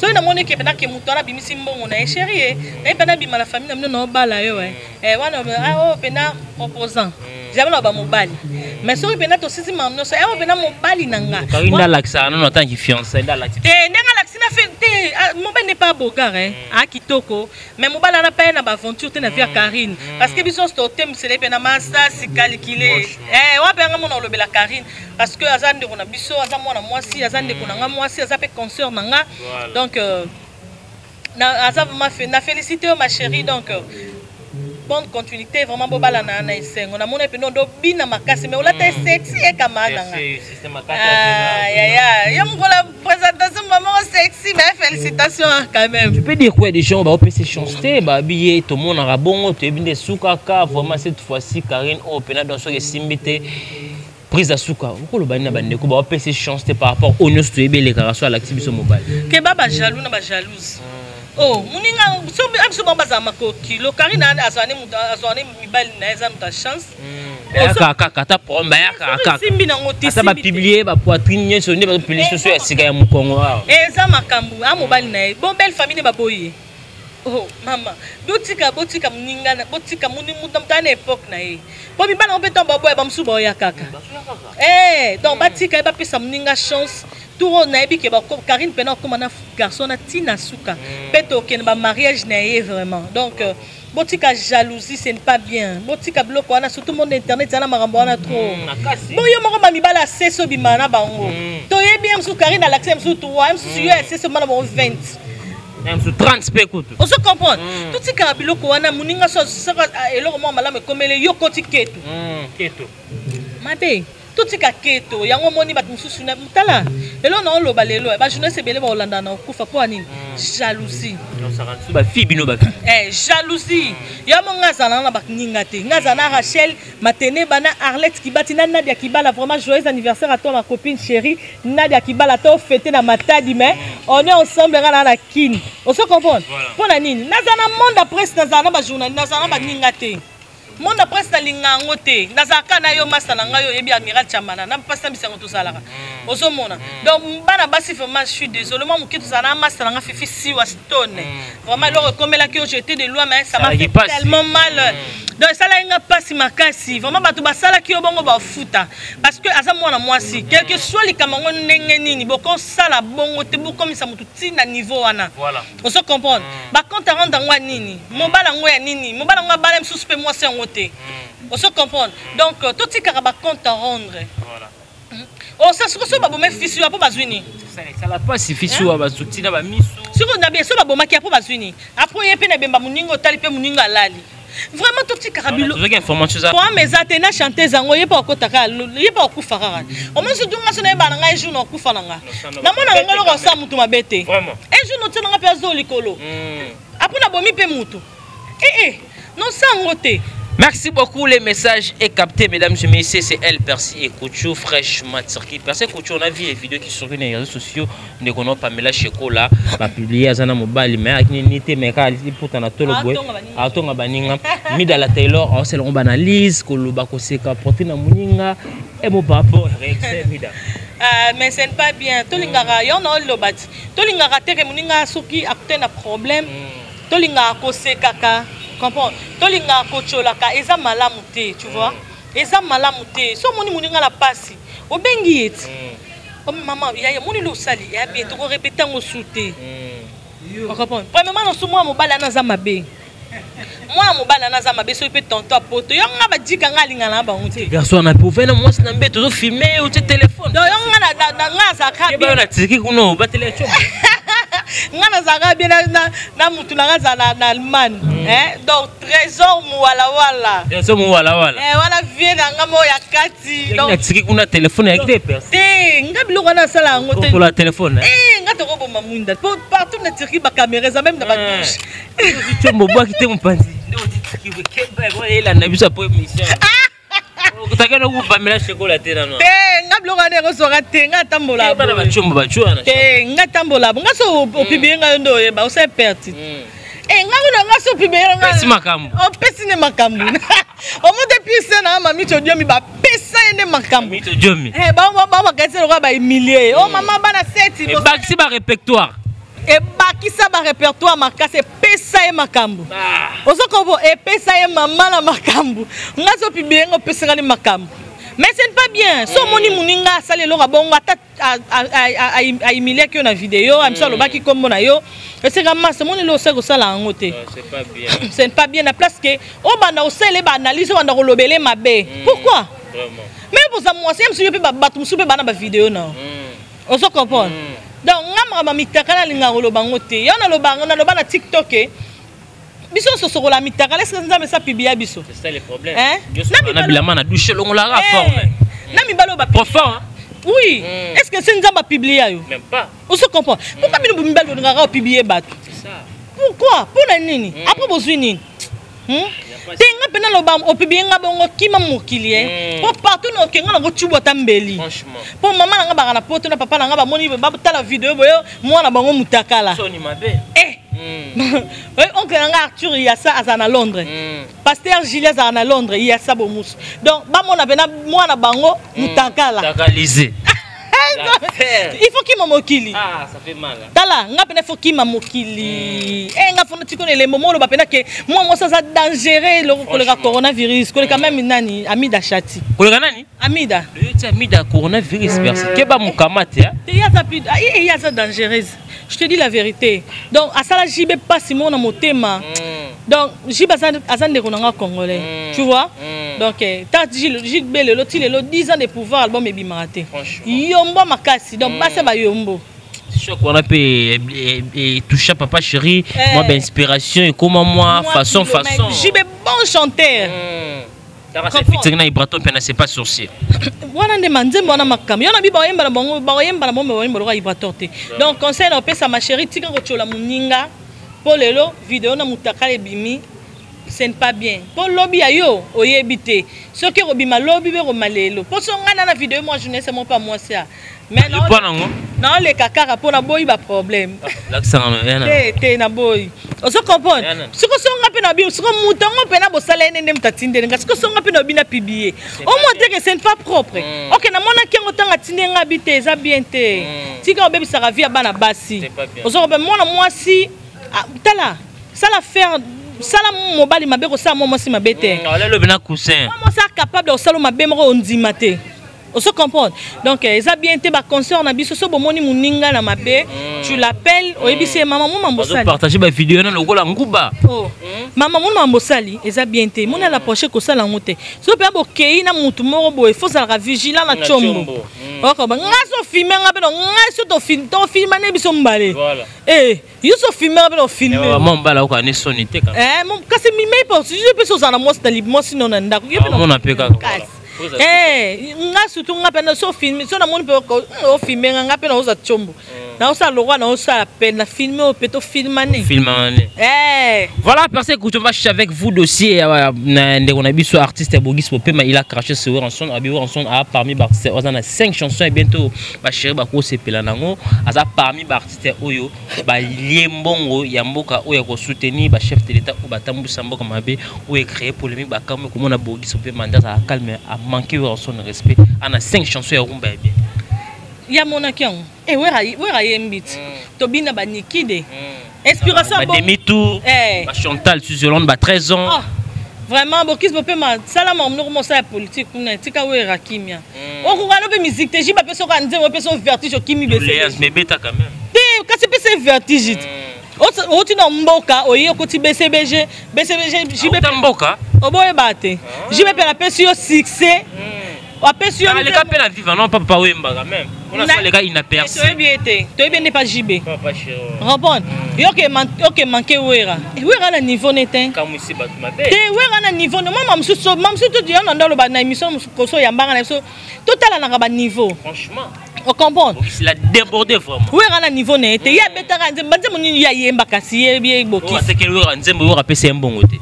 soki namoni ke mpena ke moto wana abimisi mbongo na ye sheri ye naye mpena abima na famille na bino na obala yo wana oyo mpena opposant jamais na bamobali mais soki mpena tosisi makambo nyonso oyo mpena mobali na nga Karine alakisaka nano atanki fiancé ndalakisi te ndenge alakisi na fe te mobali n'est pas bogar akitoko mais mobali ana mpe na baaventure te na vie ya Karine parce que biso totemisele mpe na masasi calcule wape yanga mona olobela Karine parce que aza ndeko na biso aza mwana mwasi aza ndeko na nga mwasi aza mpe conseur na nga donc aza na félicité ma chérie donc bonne continuité vraiment bobala na esengo na mona pe ndo bina makasi mais olata sexy e kamana nga ya mkola présentation maman sexy mais félicitations quand même tu peux dire quoi des gens ba opc chanceté ba billet to mona rabongo to ebinde sukaka vraiment cette fois-ci Karine o pena dans so esimbité prise à souka ko lo bana bandeko ba opc chanceté par rapport au news to ebele karaso à l'activité mobile ke baba jaloux na ba jalouse oh muninga so bambaza makoki lo Karine azwane mibali na eza muta chance kaka ta promba ya kaka simbi na ngoti ça va publier ba poitrine nyonso nde ba publier sur ya sika ya mukongo wa eza makambu a mobali na ye bon belle famille ba boye oh mama botika muninga na botika muninga mutana époque na ye bo mibali on peut tomber boye ba msu boya kaka donc batika ba pesa muninga chance tout na yebi ke ba Karine pena comme na garçon na tina suka peto ken ba mariage na ye vraiment donc botika jalousie ce n'est pas bien botika bloko wana surtout monde internet ana makambo wana trop boyo moko ba mibala seso bimana bango to yebi msu Karine à l'accès msu 3 msu yo seso mana bon 20 msu 30 pe kutu on se comprendre tutika biloko wana muninga so eloko mo malame komele yo kotiketo mabe tutika keto yango moni bat mususu na mutala lelo na oloba lelo ba jeunesse bele ba olanda na okufa po ani jalousie ba fibino ba jalousie ya mo ngazana na bakninga te ngazana Rachel Matene bana Arlette Kibati na Nadia Kibala vraiment joyeux anniversaire à toi ma copine chérie Nadia Kibala to fêter na Matadi mais on est ensemble na kin on se comprend pour na nini nazana monde après nazana ba journaliste nazana ba ninga te monde après ça lingango te nazaka na yo masa na ngayo ebi amiral chamana na pasta bisango to salaka ozomona donc bana basi vraiment je suis désolé moi mukitu sana masa na nga fifi si wa stone vraiment le rekomela ki jeter de loi mais ça m'a fait tellement mal donc ça la nga pasi makasi vraiment batu basala ki obongo ba futa parce que aza mwana mwasi quelque soit likamango ndenge nini boko sala bongo te bu comme ça mutu tina niveau wana voilà on se comprend ba compte rendre ngwa nini mobala ngo ya nini mobala ngwa bala msusu pe mwasi on se comprend donc tout ce qui a compte à rendre voilà on ça ce que ça ba bomé fisu pour bazwini ça la pas si fisu ba bazouti na ba misu ce que na bien ça ba bomé qui pour bazwini après yé pe na bemba muningo tali pe muningo alali vraiment tout ce carabilo tu veux information ça pour mes atena chanter zango yé pas okotaka yé pas okufara au moins surtout nga sona ba nga jour na okufa na nga na mona ngolo ko sa mutu mabete vraiment un jour no tsona nga pe zo likolo après na bomi pe mutu non sango te. Merci beaucoup, les messages est capté, mesdames et messieurs, c'est El Percy et Couture, fraîchement circuit. Percy et Couture, on a vu les vidéos qui sont sur les réseaux sociaux, nous connaissons Pamela Chekola, va publier Azana Mobile, mais avec Nité, mais pour t'en attendre, Atonga Baninga, Mida la Taylor, on s'est analyse, Koloba Koseka, Protéina Muninga, et mon papa, Mida. Mais ce n'est pas bien. Tolingara, yon a lobat. Tolingara, tere Muninga, Soki, a un problème. Tolingara, Koseka, comprends? Tolinga kocholaka eza malamu te, tu vois? Eza malamu te. So moni muninga la pasi. Obengi eti. Oh maman, ya moni lo sali, ya bien to répéter ngo souté. On comprend? Premièrement, no somo mobala na za mabe. Moi mobala na za mabe so pe tonto apoto. Yo nga ba dika nga linga na ba muti. Garçon na pou vena moi na mbe to filmer ou te téléphone. Do yo nga na nga za ka bien. Ba na tiki kuno ba téléphone. Nga nazanga bien na mutu na Allemagne. Donc trésor wala. Trésor wala. Wana vie na nga mo ya kati. Donc tiki kuna téléphone avec des personnes. Nga biloko na sala ngo te. Pour la téléphone. Nga to ko bomba munda. Partout na Turquie ba caméra ça même na ba touche. Tu me bois qui te mon panzi. Ndo tiki we kemba ko ela na biso po mission. Kutaka na kupamela chocolate na no. Nga biloko na ko soka te nga tambola. Ba ba chumba ba chuana. Nga tambola. Nga so opibie nga ndo ye ba o se perti. Nga so opibie nga. Pesi makambu. O pesi ne makambu. O mo depuis ça na mami chodiomi ba pesa ne makambu. Mami chodiomi. Ba kase lo ba humilier. O mama bana seti. Ba si ba répertoire. Et bakisa ba répertoire makase pesa e makambu. Ozokobo e pesa e mama na makambu. Nga so pibie ngo pesa nga makambu. Mais ce n'est pas bien. So moni muninga sale lo bongo ata a humilier que na vidéo, am so lo baki comme na yo. Et c'est comme ça moni lo seko sala ngote. C'est pas bien. Ce n'est pas bien na place que o bana o sele ba analyse on a lobele mabe. Pourquoi? Vraiment. Mais pour ça moi c'est monsieur pe ba batu musu pe bana ba vidéo na. On se comprend. Donc ngama mitakala linga lo bango te. Yo na lo bango na lo bana TikTok e. Biso so la mitakala est-ce que nzambe sa publier biso? C'est ça le problème. Na bilama na douche longo la forme. Na mibalo ba profond. Oui. Est-ce que c'est nzamba publier yo? Même pas. On se comprend. Pourquoi bino mibalo ngara publier bat? C'est ça. Pourquoi? Pour na nini? Après besoin nini? Tenga pena lo bam opibi nga bongo kima mokili po partout no kenga na go chubo tambeli franchement po mama nga ba na poto na papa nga ba moni ba tala vidéo boyo mwana bango mutakala soni mabe oncle nga Arthur il y a ça à Londres pasteur Gilles à Londres il y a ça bomus donc ba mona pena mwana bango mutakala takalisé. Il faut qu'il mokili. Ah, ça fait mal. Tala, nga pena faut qu'il mokili. Nga fona tikone les moments lo ba pena que moi ça dangereux le coronavirus, ko le quand même nani Amida Chati. Ko le nani? Amida. Le Amida coronavirus merci. Que ba mukamate hein? Il y a ça dangereuse. Je te dis la vérité. Donc à ça là jibe pas Simon na motema. Donc jibe azan de konanga congolais. Tu vois? Donc ta jibe le loti le 10 ans de pouvoir album e bimaraté. Yombo makasi donc basa ba yombo. Choc on a pu toucher papa chéri, moi ben inspiration et comment moi façon. Jibe bon chanteur. C'est fit na ibraton pena c'est pas sorcier. Wana de manzembo na makam. Yona bi ba yemba na bongo ba yemba na bombe yemba lo ibratorte. Donc conseil na pesa ma chérie tika ko chola muninga. Pour lelo vidéo na mutakale bimi. Ce n'est pas bien. Pour lobby ayo oyebité. Ce qui robima lobby be romalelo. Pour son ngana na vidéo moi je ne sais pas moi ça. Mais non. Non les kakara pour na boy ba problème. L'accent yana. Na boy. On se comprend. Ce que son ngape na bi, ce que mutango pe na bosala ene ndem tatinde nga. Ce que son ngape na bi na publier. Au moins dire que ce n'est pas propre. OK na mona kengo tanga tinde nga bité za bien té. Tika obebi sara via bana basi. On se comprend mona moi si tala ça la faire sala mobali mabe ko sa moi si mabete. Le bena coussin. Moi ça capable de sala mabe moko ondima te. On se comprend. Donc ça bien été ba concert na biso so bomoni muninga na mabe, tu l'appelles oyebisi maman mo mambosali. Partager ba vidéo na lokola nguba. Oh. Maman mo mambosali, ça bien été. Mon la proche ko sala ngote. So pe bo kei na mutu moko boy, faut ça vigilant na chombo. OK ba ngaso filmer ngabe no ngaso to filmer na biso mbale. Voilà. Yo so filmer ngabe no filmer. Maman mbala ko ani sonité ka. Mon kasi mi mai pas, je peux so na mo sta libre mo sino na ndako. Mon apeka. Nga surtout nga pena so filmer so na moni pe o filmer nga pena o za chombo na o sa logwa na o sa pena filmer o peto filmane voilà parce que on va chercher avec vous dossier na ndeko na biso artiste Bogis Popema il a craché sur ranson abiwo ranson a parmi ba on a 5 chansons et bientôt ba chéri ba ko sepela nango aza parmi ba artiste oyo ba liembongo ya mboka oyo ko soutenir ba chef de l'état ou ba tambusa mboka mabe ou créer polémique ba comme comment na Bogis Popema mandat calme manquer son respect on a 5 chansons ya rumba bien ya mona kion wera yembit to bina ba nikide inspiration bon demi tour ba Chantal Suzolande ba 13 ans vraiment Bogis Popema sala mo sa politique kuna tika wera kimia o ko ngalo be musique te jiba peso ka nzemo peso vertige kimi bese mais beta quand même te kasi pese vertige o ti no mboka oye ko ti BCBG jibe mboka oboye bate jibe pe la pesi yo succès a pesi yo le capé la vivre non papa wemba quand même On a les gars inaperçus. Tu es bien pas JB. Répondre. Ok manqué Wera. Wera na niveau n'était. Comme ici Batuma. Wera na niveau. Moi même tout dire on dans le bas na émission koso yambanga na so total na ba niveau. Franchement. On comprend. Il a débordé vraiment. Wera na niveau n'était. Ya betara nzemba moni ya yemba kasi ye bien boki. C'est que Wera nzemba Wera pese un bon côté.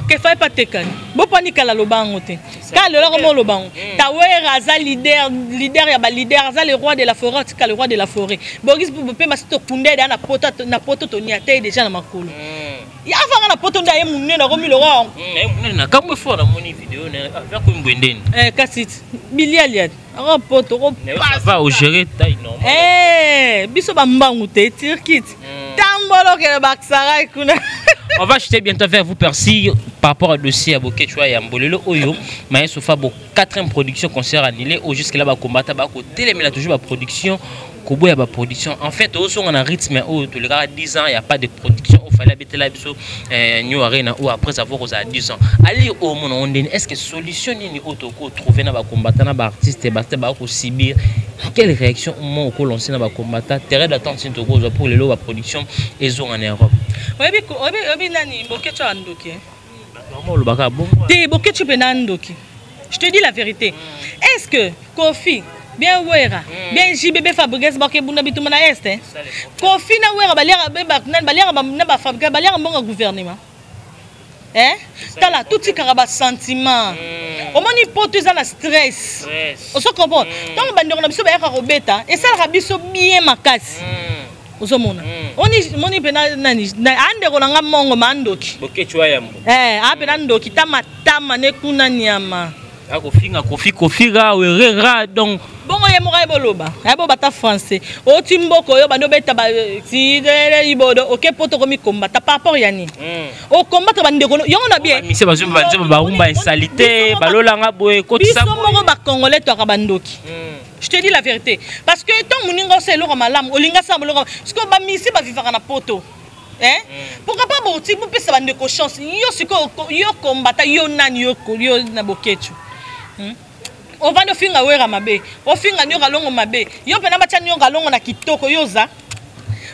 Que fallait pas te calmer. Bon panique à la lobango te. Car le comment lobango. Tawera za leader ya ba leader za le roi de la forêt, tika le roi de la forêt. Boris Boupé masito kunde na poto to niate déjà na makolo. Ya avant na poto nda ye munne na romi le roi. Na kamwe fo na moni vidéo na faire comme bwendeni. Kasit. Bilialiad. Ro poto ro. Ça va au gérer taille normale. Biso ba mbangu te tirkit. Tambolo ke baksaray kuna. On va acheter bientôt vers vous Percy par rapport au dossier à Boké, tu vois, Yambolelo Oyo, mais il faut 4e production concert annulé ou jusque là bas combattre bas côté mais là toujours la production Kobo y a pas production. En fait, aussi on a un rythme où tous les gars 10 ans il y a pas de production, il fallait habiter là biso New Arena ou après avoir aux 10 ans. Allez au monde on dit est-ce que solution ni auto ko trouver na ba combattant na ba artiste ba ko Sibir quelle réaction au moment où lancer na ba combattant terrain d'attente sin to pour les lots ba production et en Europe. Obi nani Boké tu andoki. Normal le baka bon. Té Boké tu peux nandoki. Je te dis la vérité. Est-ce que Kofi bien Wera bien JBB Fabrice Boké bunda bituma na est Kofi na Wera baliara na ba fabriquer baliara mbonga gouvernement. T'as là tout ce caraba sentiment. Au moins il porte ça la stress. On se comprend. Tant bandeur na biso ba ya robeta et ça la biso bien makasi. Uzomona oni pena nani ande ko nanga mongo mandoki Boké chwa yambo apena ndoki tama ne kuna nyama akofinga kofi ga werera donc bongo ye moka eboloba abo bata français o timboko yo bando beta ba si ibodo OK poto komi combattre par rapport yani o combattre bandeko yo na bien mise bazumba ba umba insalité balolanga boye kotisa biso moko ba congolais to akabandoki. Je te dis la vérité. Parce que tant que nous sommes là, malam, olinga sa molo, parce que ba misi ba vivre na poto. Pourquoi pas boti pour pesa bande ko chance. Yo siko yo combattre yo nani yo na boketu. On va no finga wera mabe. O finga nyo galongo mabe. Yo pena bacha nyo galongo na kitoko yoza.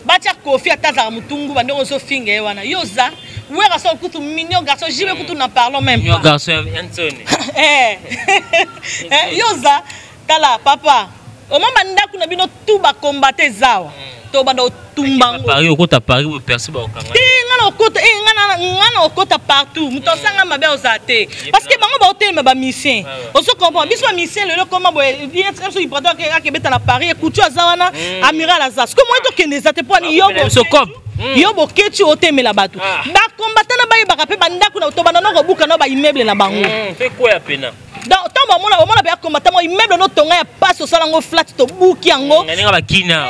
Bacha Kofi ataza mutungu bande on so finga wana. Yoza. Wera so kutu mignon garçon, j'y vais kutu na parlons même pas. Mignon garçon Anthony. Yoza. Tala papa au moment ndako na bino tout ba combattre zawa to bando tumbango Paris okota Paris ou Percy ba okanga ngana okota ngana okota partout mutosanga mabe ozate parce que bango ba hotel ba mission on se comprend biso mission le comment boye so il prend que beta na Paris ekutu azawana amiral azas comme moi to kende zate po ni yobo yobo ketu otemela bato ba combattre na baye baka pe bandako na to bana no buka no ba immeuble na bango fait quoi ya pena. Donc, tant que on a bien combattu, immeuble notre tonga passe au salon flat to bouki yango. Nani ba kina.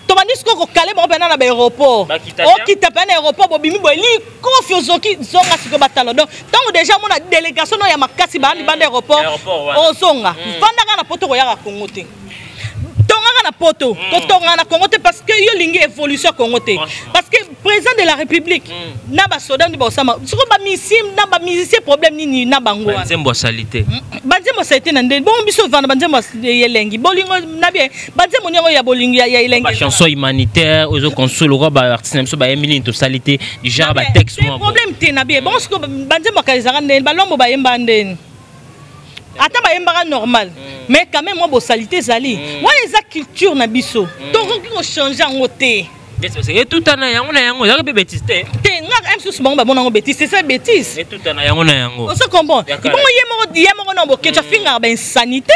Tomandis ko kale ba pena na aéroport. O kita pena aéroport bo bimi bo li confiozoki zonga siko batalo. Donc, tant déjà mon délégation ya makasi ba ni bande aéroport. O zonga. Vanda na poto ko ya Congo te. Tonga na poto, ko tonga na Congo te parce que yo lingi évolution Congo te. Parce que président de la République na ba soda ni ba osama. Siko ba misim na ba musicien problème ni na bango. Nzembo salité. Banzembo salité na ndeni. Bon biso vanda banzembo yelengi. Bolingo na bien. Banzembo nyongo ya bolingi ya yelengi. Ba chanson humanitaire, ozo console ko ba artiste so ba emili to salité, du genre ba texte moi. Problème te na bien. Bon siko banzembo kalizanga ndeni, ba lombo ba yemba ndeni. Ata ba yemba normal. Mais quand même moi bo salité zali. Wa eza culture na biso. To ko changer en te. Et tout ana yango na yango, ya bêtise te. Te nga MC bango ba bonango bêtise, c'est ça bêtise. Et tout ana yango na yango. On se comprend. Bon yemo na boke tu finga ba insanité.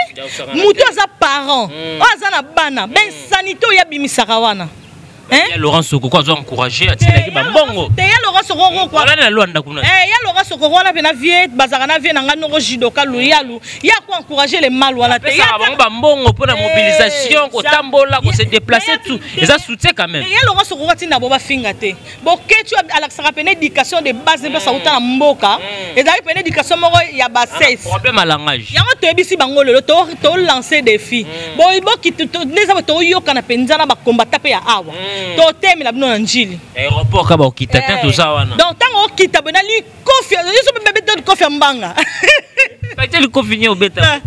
Muto za parent. Aza na bana, ba insanité ya bimisaka wana. Ya Laurent Soko ko azo encourager atina ba mbongo. Te ya Laurent Soko ko kwa. Wala na Luanda kuna. Ya Laurent Soko wana pe na vie bazaka na vie na ngano ko jidoka luyalu. Ya ko encourager les mal wana te. Ya ba mbongo pour la mobilisation, ko tambola, ko se déplacer tout. Et ça soutient quand même. Ya Laurent Soko ko tina boba finga te. Boke tu alaxera pe éducation de base pe sa uta mboka. Et d'ailleurs pe éducation moko ya bassesse. Problème à langage. Ya ngo to bisi bango lelo to lancer défi. Bo iboki to neza to yoka na penzana ba combattre pe ya awa. Totem la bino na njili aéroport ka ba okita te to za wana donc tango okita bena li kofi yeso bebe de kofi mbanga ba te li kofi ni obeta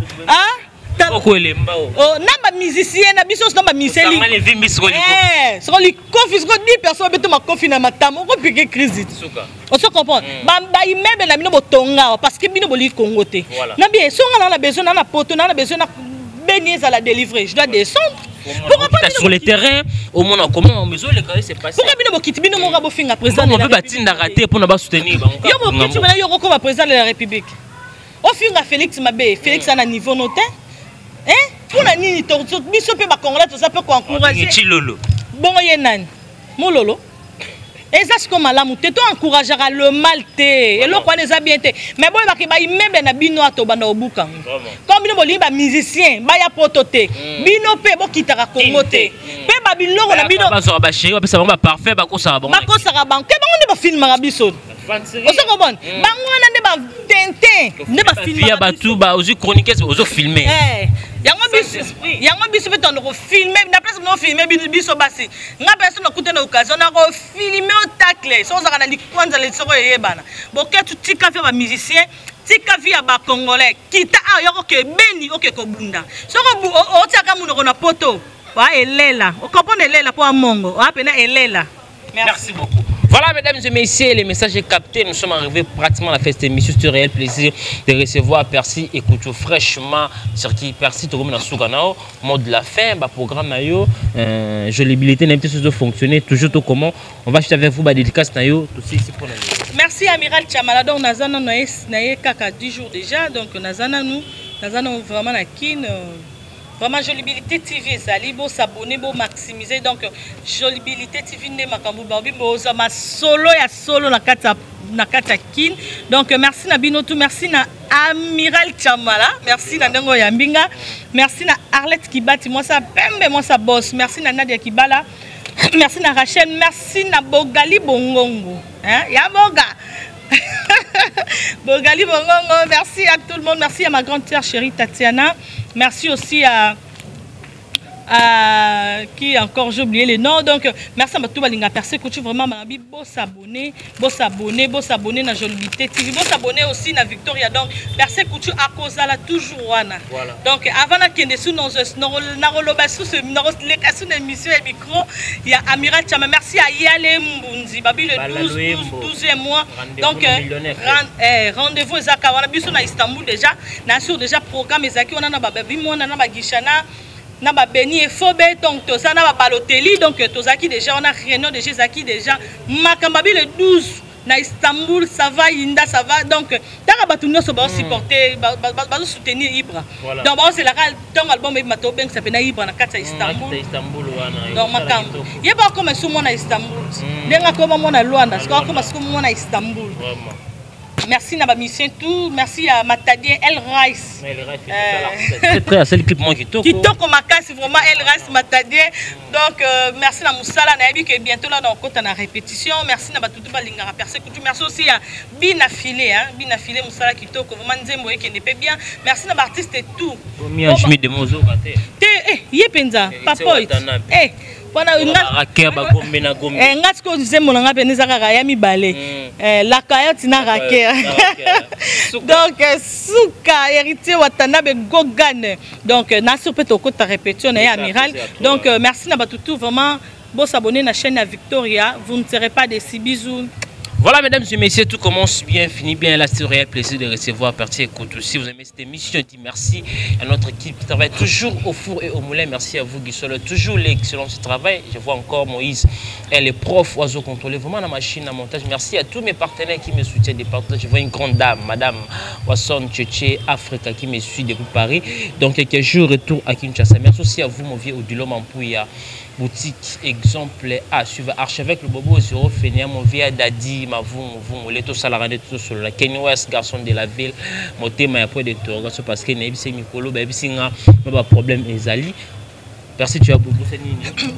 Oh, n'a pas musicien, n'a pas musicien, n'a pas musicien. Sur les confis, 10 personnes beto ma confi na matamo, on peut piquer crise. On se comprend. Ba immeuble na bino botonga parce que bino boli Congo te. Na bien, si on a besoin na poto, on a besoin na bénier à la délivrer. Je dois descendre. Pourquoi pas sur le terrain au monde comment mais les cas c'est passé. Pourquoi bino bokiti bino mo rabo finga président. On peut batinda rater pour na ba soutenir bango. Yo bokiti bana yo ko ba président de la République. O finga Félix Mabé, Félix ana niveau noté. Hein? Pour la nini torto, biso pe ba congolais tout ça peut encourager. Chilolo. Bon yenan. Mololo. Et ça c'est comme malamu te to encouragera le mal te. Et lo kwa neza bien te. Mais bon ba ki ba immeuble na bino ato bana obuka. Comme bino boli ba musicien, ba ya poto te. Bino pe bo kitaka Congo te. Pe ba biloko na bino. Ba so ba chéri, ba ça ba parfait ba ko ça ba. Ba ko ça ba. Ke ba on ba film na biso. Oso ko bon. Ba ngwana ne ba tintin, ne ba film. Ya ba tout ba ozu chroniquer, ozu filmer. Yango biso pe tondoko filmer na place no filmer biso basi nga personne na kuta na occasion na ko filmer au tacle so za kana likwanza le soko yebana boke tu tika via ba musicien tika via ba congolais kita a yoko ke beni oke ko bunda soko bu o tiaka munoko na poto wa elela o comprendre elela po amongo wa pena elela. Merci beaucoup. Voilà, mesdames et messieurs, les messages captés. Nous sommes arrivés pratiquement à la fin de cette émission. C'est un réel plaisir de recevoir Percy et Couture fraîchement sur qui Percy tout comme dans Souganao. Mode de la fin, bah programme nayo, jolibilité n'aime pas fonctionner toujours tout comment. On va chuter avec vous bah dédicace nayo tout ici pour nous. Merci Amiral Chamala. Donc nazana naye kaka 10 jours déjà. Donc nazana vraiment na kin. Vraiment Jolibilité TV ezali bo s'abonner bo maximiser donc Jolibilité TV ne makambu babi bo za ma solo ya solo na kata kin donc merci na bino tout merci na Amiral Chamala merci na ndengo ya mbinga merci na Arlette Kibati moi ça pembe moi ça boss merci na Nadia Kibala merci na Rachel merci na Bogali Bongongo hein ya boga Bogali Bongongo merci à tout le monde merci à ma grande sœur chérie Tatiana. Merci aussi à qui encore j'ai oublié les noms donc merci à tout balinga Percy Couture vraiment mabi beau s'abonner na Jolibilité TV beau s'abonner aussi na Victoria donc Percy Couture à cause là toujours wana donc avant na kende sous na roloba sous ce les casous d'émission et micro il y a Amiral Chama merci à Yale Mbunzi babi le 12e mois donc rendez-vous ezaka wana biso na Istanbul déjà na sur déjà programme ezaki wana na babi mona na bagishana na ba beni et fobe donc to ça na ba baloteli donc to zaki déjà on a réunion de Jézaki déjà makambabi le 12 na Istanbul ça va Inda ça va donc tara batunyo so ba supporter ba soutenir Ibra donc c'est la ton album mato ben ça pena Ibra na kata Istanbul donc makambo yeba comme sumo na Istanbul ndenga comme mona Luanda c'est comme sumo na Istanbul. Merci à mission tout, merci à Matadien El Rice. C'est très c'est l'équipement qui toque. Qui toque au Makas, vraiment El Rice Matadien. Donc merci à Moussala Nabi qui est bientôt là dans la répétition. Merci à Batoutou Balingara Percy Couture. Merci aussi à Bina Filé, hein, Bina Filé Moussala qui toque vraiment Nzembo qui n'est pas bien. Merci à l'artiste et tout. Combien je mets de mozo baté. Yepenza, papa. Wana ngati ba gombe na gombe ngati ko nzembo nga peneza kaka ya mibale la kayati na raker donc suka héritier watana be gogane donc na surpeto ko ta répétition na Amiral donc merci na batutu vraiment bon s'abonner na chaîne à Victoria vous ne serez pas déçus bisous. Voilà, mesdames et messieurs, tout commence bien, finit bien. Là, c'est un réel plaisir de recevoir Percy Couture. Si vous aimez cette émission, je dis merci à notre équipe qui travaille toujours au four et au moulin. Merci à vous, Guissole. Toujours l'excellent travail. Je vois encore Moïse, elle est prof, oiseau contrôlé, vraiment la machine à montage. Merci à tous mes partenaires qui me soutiennent des partenaires. Je vois une grande dame, Madame Wasson Tchétché, Africa, qui me suit depuis Paris. Donc, quelques jours, retour à Kinshasa. Merci aussi à vous, mon vieux Odilo Mampouya. Boutique exemple à suivre archevêque le bobo zéro Fénia mon vieux Dadi ma vous les tout salariés tout sur la Kenya West garçon de la ville mon thème à point de interrogation parce que n'est pas Mikolo ba bisinga pas problème ezali Merci, tu as beaucoup.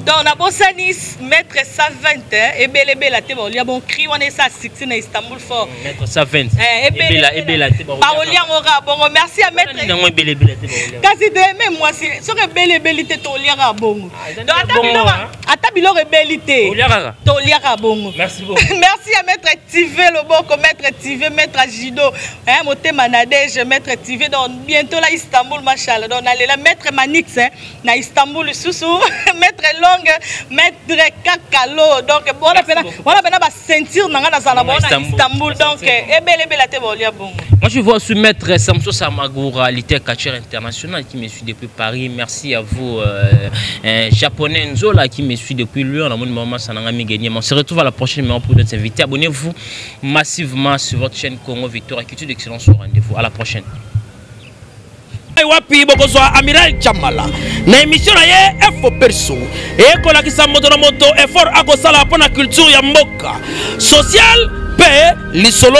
Donc, na bosani maître 120 et belle la table on bon cri on est ça 16 na Istanbul fort maître 120 et belle la table bon merci à maître kasi de même moi c'est sur belle te to liara bon donc ata bilo rebellité to liara bon merci beaucoup merci à maître Tivé le boko maître Tivé maître Jido hein motema Nadège maître Tivé donc bientôt là Istanbul machallah donc aller la maître Manix na Istanbul sous maître Longue maître Kakalo donc on a pas ceinture na Istanbul donc et belle la table bon moi je vois ce maître Samso Samagoura littéraire catcheur international qui me suit depuis Paris. Merci à vous japonais Nzola qui me suit depuis Lyon. On a mon maman Sanangami Gagné. On se retrouve à la prochaine numéro pour notre invité. Abonnez-vous massivement sur votre chaîne Congo Victoire Culture d'Excellence au rendez-vous. À la prochaine. Wapi bokozwa Amiral Chamala na émission na ye info perso et ko la kisa moto na moto effort akosala pona culture ya mboka social pe lisolo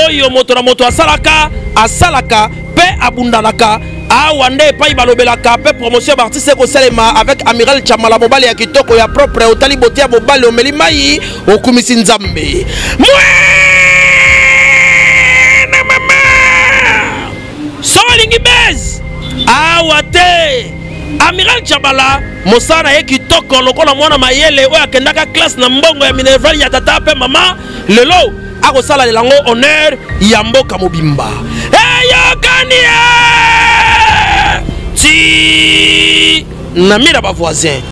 oyo moto na moto asalaka pe abundanaka awande pa ibalobelaka pe promotion d'artiste ko selema avec Amiral Chamala mobali ya kitoko ya propre otali bote ya mobali omeli mai okumisi nzambe Solingi bez awate Amiral Chamala mosana ye kitoko lokola mwana mayele oyo akendaka classe na mbongo ya minerval ya tata pe mama lelo akosala lelango honneur ya mboka mobimba eyokani ti na mira ba voisin